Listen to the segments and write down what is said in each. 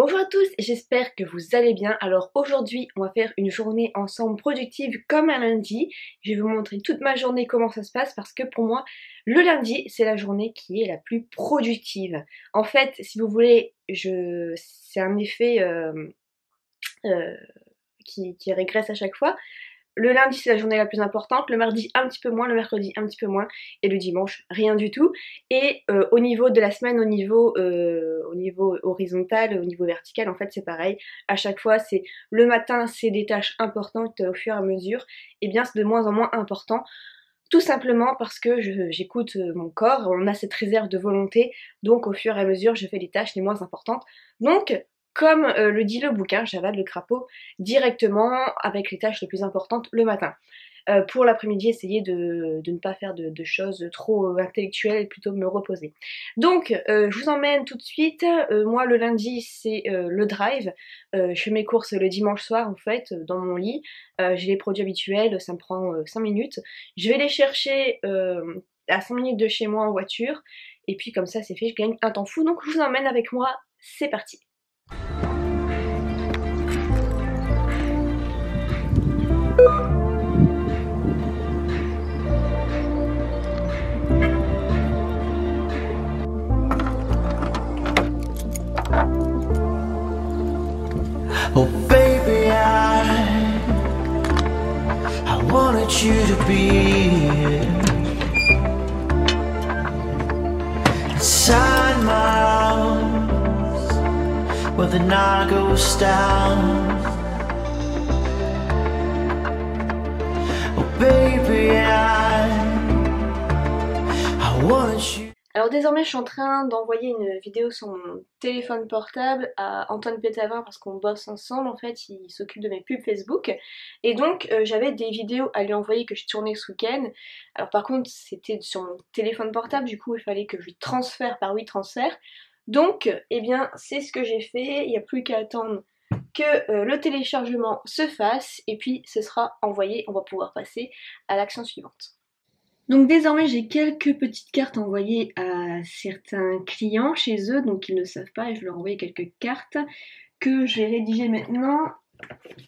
Bonjour à tous, j'espère que vous allez bien. Alors aujourd'hui on va faire une journée ensemble productive comme un lundi. Je vais vous montrer toute ma journée comment ça se passe parce que pour moi le lundi c'est la journée qui est la plus productive. En fait si vous voulez, c'est un effet qui régresse à chaque fois. Le lundi c'est la journée la plus importante, le mardi un petit peu moins, le mercredi un petit peu moins et le dimanche rien du tout. Et au niveau de la semaine, au niveau horizontal, au niveau vertical en fait c'est pareil. À chaque fois c'est le matin c'est des tâches importantes, au fur et à mesure et bien c'est de moins en moins important. Tout simplement parce que j'écoute mon corps, on a cette réserve de volonté, donc au fur et à mesure je fais les tâches les moins importantes. Donc comme le dit le bouquin, j'avale le crapaud directement avec les tâches les plus importantes le matin. Pour l'après-midi, essayer de ne pas faire de choses trop intellectuelles et plutôt me reposer. Donc je vous emmène tout de suite. Moi le lundi c'est le drive. Je fais mes courses le dimanche soir en fait dans mon lit. J'ai les produits habituels, ça me prend 5 minutes. Je vais les chercher à 5 minutes de chez moi en voiture. Et puis comme ça c'est fait, je gagne un temps fou. Donc je vous emmène avec moi, c'est parti. Oh baby, I wanted you to be here inside my arms where the night goes down. Oh baby, I wanted you. Alors désormais je suis en train d'envoyer une vidéo sur mon téléphone portable à Antoine Pétavin parce qu'on bosse ensemble, en fait il s'occupe de mes pubs Facebook et donc j'avais des vidéos à lui envoyer que je tournais ce week-end. Alors par contre c'était sur mon téléphone portable, du coup il fallait que je lui transfère par WeTransfer. Donc eh bien c'est ce que j'ai fait, il n'y a plus qu'à attendre que le téléchargement se fasse et puis ce sera envoyé, on va pouvoir passer à l'action suivante. Donc désormais j'ai quelques petites cartes envoyées à certains clients chez eux, donc ils ne le savent pas et je leur ai envoyé quelques cartes que je vais rédiger maintenant.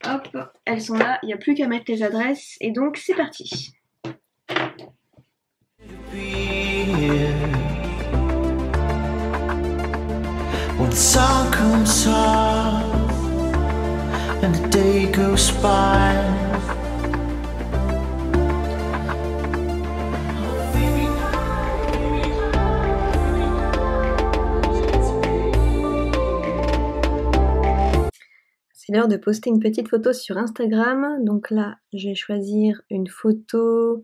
Hop, elles sont là, il n'y a plus qu'à mettre les adresses et donc c'est parti. When the sun comes up and the day goes by. C'est l'heure de poster une petite photo sur Instagram. Donc là, je vais choisir une photo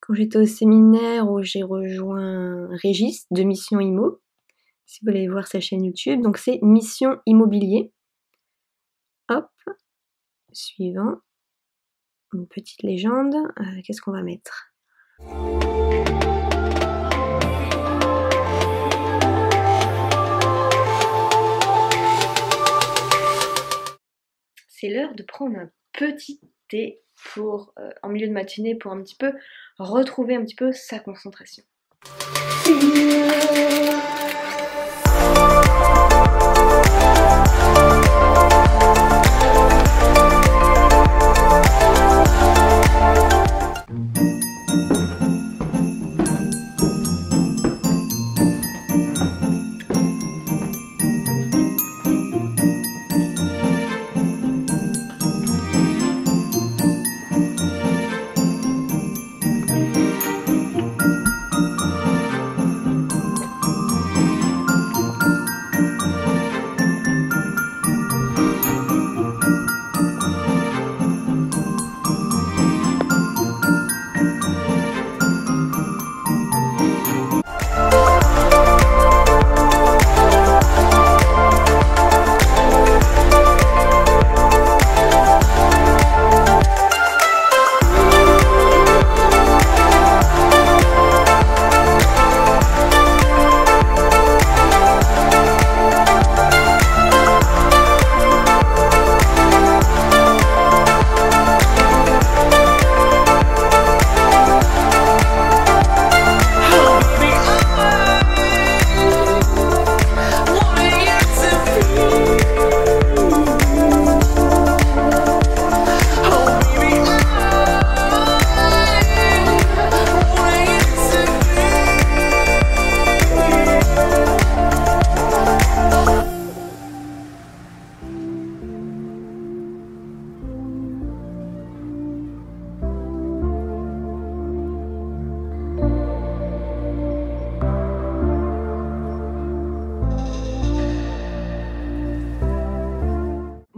quand j'étais au séminaire où j'ai rejoint Régis de Mission Immo. Si vous voulez voir sa chaîne YouTube, donc c'est Mission Immobilier. Hop, suivant. Une petite légende. Qu'est-ce qu'on va mettre ? C'est l'heure de prendre un petit thé pour, en milieu de matinée pour un petit peu retrouver un petit peu sa concentration.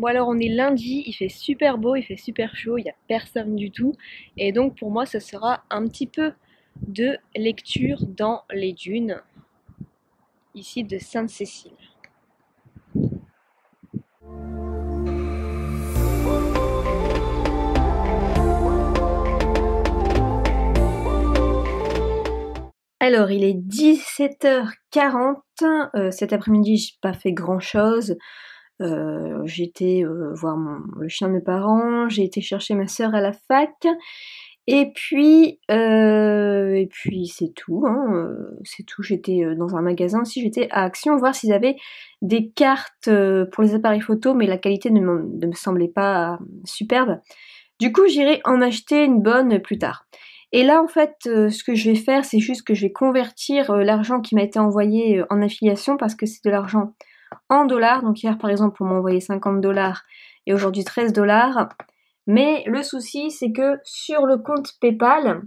Bon alors on est lundi, il fait super beau, il fait super chaud, il n'y a personne du tout. Et donc pour moi ça sera un petit peu de lecture dans les dunes, ici de Sainte-Cécile. Alors il est 17h40, cet après-midi j'ai pas fait grand chose. J'ai été voir le chien de mes parents, j'ai été chercher ma sœur à la fac, et puis c'est tout, hein, c'est tout. J'étais dans un magasin aussi, j'étais à Action voir s'ils avaient des cartes pour les appareils photo, mais la qualité ne me semblait pas superbe. Du coup j'irai en acheter une bonne plus tard. Et là en fait ce que je vais faire c'est juste que je vais convertir l'argent qui m'a été envoyé en affiliation, parce que c'est de l'argent en dollars. Donc hier par exemple on m'a envoyé 50 $, et aujourd'hui 13 $. Mais le souci c'est que sur le compte PayPal,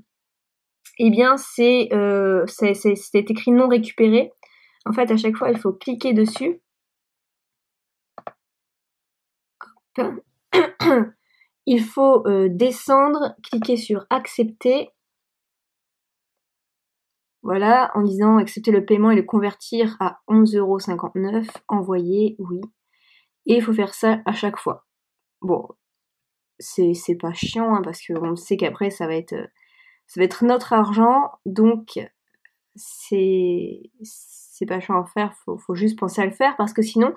eh bien c'est écrit non récupéré. En fait à chaque fois il faut cliquer dessus. Hop. Il faut descendre, cliquer sur accepter. Voilà, en disant accepter le paiement et le convertir à 11,59 €, envoyer, oui. Et il faut faire ça à chaque fois. Bon, c'est pas chiant, hein, parce qu'on sait qu'après ça va être notre argent, donc c'est pas chiant à faire, faut juste penser à le faire, parce que sinon,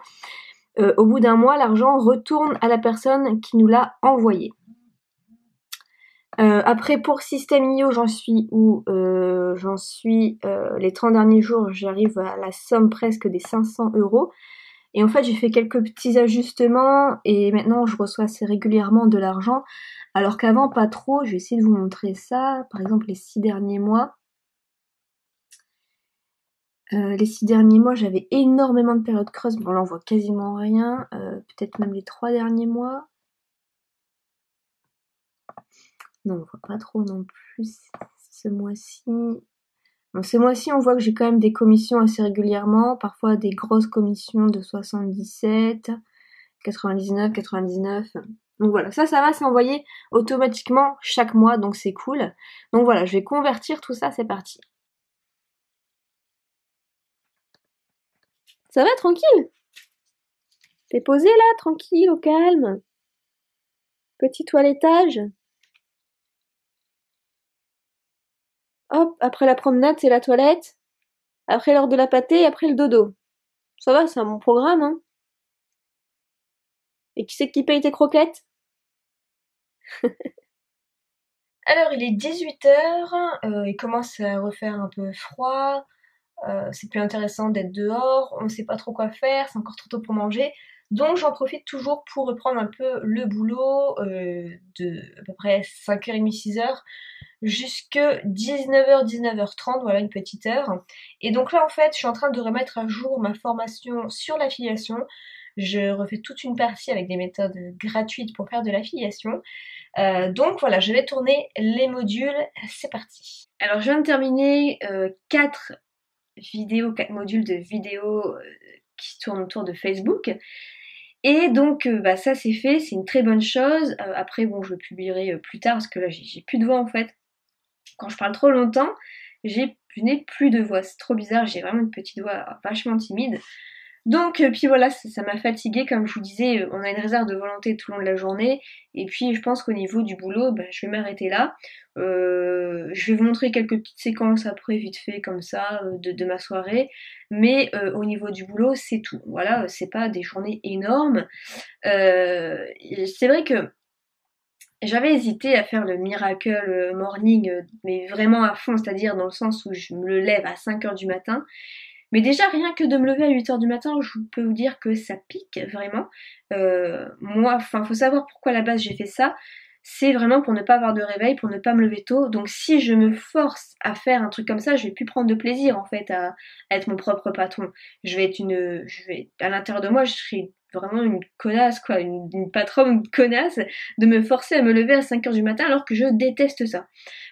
au bout d'un mois, l'argent retourne à la personne qui nous l'a envoyé. Après pour Système.io j'en suis où les 30 derniers jours j'arrive à la somme presque des 500 €. Et en fait j'ai fait quelques petits ajustements et maintenant je reçois assez régulièrement de l'argent, alors qu'avant pas trop. Je vais essayer de vous montrer ça, par exemple les 6 derniers mois. Les 6 derniers mois j'avais énormément de périodes creuses, bon là on voit quasiment rien, peut-être même les 3 derniers mois. Non, on voit pas trop non plus ce mois-ci. Bon, ce mois-ci, on voit que j'ai quand même des commissions assez régulièrement, parfois des grosses commissions de 77, 99, 99. Donc voilà, ça va s'envoyer automatiquement chaque mois, donc c'est cool. Donc voilà, je vais convertir tout ça, c'est parti. Ça va, tranquille? T'es posé là, tranquille, au calme? Petit toilettage? Hop, après la promenade, c'est la toilette. Après l'heure de la pâtée, après le dodo. Ça va, c'est un bon programme, hein. Et qui c'est qui paye tes croquettes? Alors, il est 18h, il commence à refaire un peu froid. C'est plus intéressant d'être dehors, on ne sait pas trop quoi faire, c'est encore trop tôt pour manger. Donc j'en profite toujours pour reprendre un peu le boulot de à peu près 5h30, 6h jusque 19h, 19h30, voilà une petite heure. Et donc là en fait je suis en train de remettre à jour ma formation sur l'affiliation. Je refais toute une partie avec des méthodes gratuites pour faire de l'affiliation. Donc voilà, je vais tourner les modules, c'est parti. Alors je viens de terminer 4 modules de vidéos qui tournent autour de Facebook. Et donc ça c'est fait, c'est une très bonne chose. Après bon je le publierai plus tard parce que là j'ai plus de voix en fait. Quand je parle trop longtemps, je n'ai plus de voix, c'est trop bizarre, j'ai vraiment une petite voix vachement timide. Donc puis voilà, ça m'a fatiguée, comme je vous disais, on a une réserve de volonté tout le long de la journée, et puis je pense qu'au niveau du boulot, je vais m'arrêter là. Je vais vous montrer quelques petites séquences après, vite fait, comme ça, de ma soirée, mais au niveau du boulot, c'est tout. Voilà, c'est pas des journées énormes. C'est vrai que j'avais hésité à faire le Miracle Morning, mais vraiment à fond, c'est-à-dire dans le sens où je me lève à 5h du matin. Mais déjà, rien que de me lever à 8h du matin, je peux vous dire que ça pique, vraiment. Moi, faut savoir pourquoi à la base j'ai fait ça. C'est vraiment pour ne pas avoir de réveil, pour ne pas me lever tôt. Donc si je me force à faire un truc comme ça, je vais plus prendre de plaisir en fait à être mon propre patron. À l'intérieur de moi, je serai vraiment une connasse, quoi, une patronne connasse, de me forcer à me lever à 5h du matin alors que je déteste ça.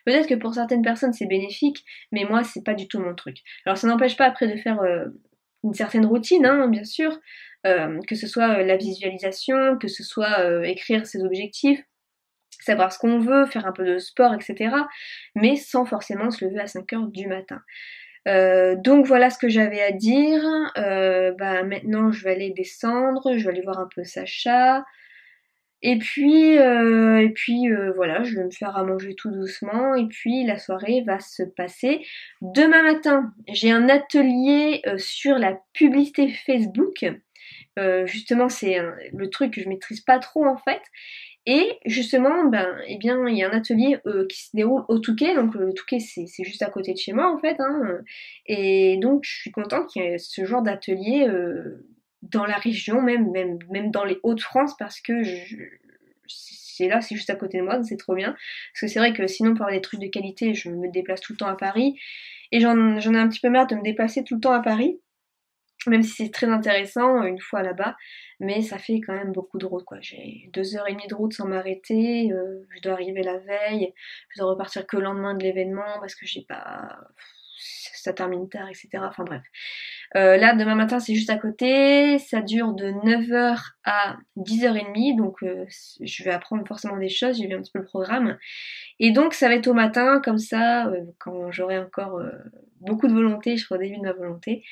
Peut-être que pour certaines personnes c'est bénéfique, mais moi c'est pas du tout mon truc. Alors ça n'empêche pas après de faire une certaine routine, hein, bien sûr. que ce soit la visualisation, que ce soit écrire ses objectifs, savoir ce qu'on veut, faire un peu de sport, etc. Mais sans forcément se lever à 5 heures du matin. Donc voilà ce que j'avais à dire. Bah, maintenant je vais aller descendre, je vais aller voir un peu Sacha. Et puis voilà, je vais me faire à manger tout doucement. Et puis la soirée va se passer. Demain matin, j'ai un atelier sur la publicité Facebook. Justement, c'est le truc que je maîtrise pas trop en fait. Et justement, eh bien, il y a un atelier qui se déroule au Touquet, donc le Touquet c'est juste à côté de chez moi en fait, hein, et donc je suis contente qu'il y ait ce genre d'atelier dans la région, même dans les Hauts-de-France, parce que c'est là, c'est juste à côté de moi, donc c'est trop bien. Parce que c'est vrai que sinon pour avoir des trucs de qualité, je me déplace tout le temps à Paris, et j'en ai un petit peu marre de me déplacer tout le temps à Paris. Même si c'est très intéressant une fois là-bas, mais ça fait quand même beaucoup de route quoi. J'ai 2h30 de route sans m'arrêter, je dois arriver la veille, je dois repartir que le lendemain de l'événement parce que j'ai pas. Ça termine tard, etc. Enfin bref. Là, demain matin, c'est juste à côté, ça dure de 9h à 10h30, donc je vais apprendre forcément des choses, j'ai vu un petit peu le programme. Et donc ça va être au matin, comme ça, quand j'aurai encore beaucoup de volonté, je serai au début de ma volonté.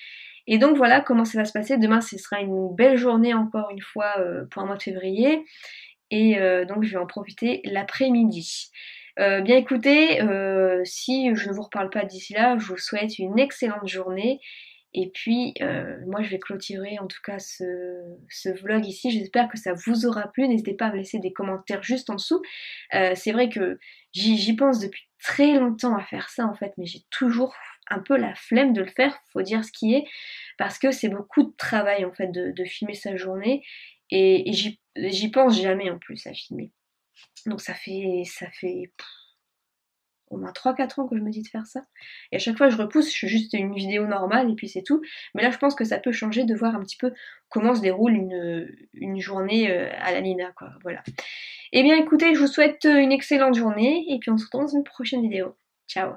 Et donc voilà comment ça va se passer. Demain, ce sera une belle journée encore une fois pour un mois de février. Et donc je vais en profiter l'après-midi. Bien écoutez, si je ne vous reparle pas d'ici là, je vous souhaite une excellente journée. Et puis moi je vais clôturer en tout cas ce vlog ici. J'espère que ça vous aura plu. N'hésitez pas à me laisser des commentaires juste en dessous. C'est vrai que j'y pense depuis très longtemps à faire ça en fait, mais j'ai toujours un peu la flemme de le faire, faut dire ce qui est, parce que c'est beaucoup de travail en fait de filmer sa journée, et j'y pense jamais en plus à filmer. Donc ça fait au moins 3-4 ans que je me dis de faire ça. Et à chaque fois je repousse, je fais juste une vidéo normale et puis c'est tout. Mais là je pense que ça peut changer de voir un petit peu comment se déroule une journée à la Nina quoi. Voilà. Et bien écoutez, je vous souhaite une excellente journée et puis on se retrouve dans une prochaine vidéo. Ciao.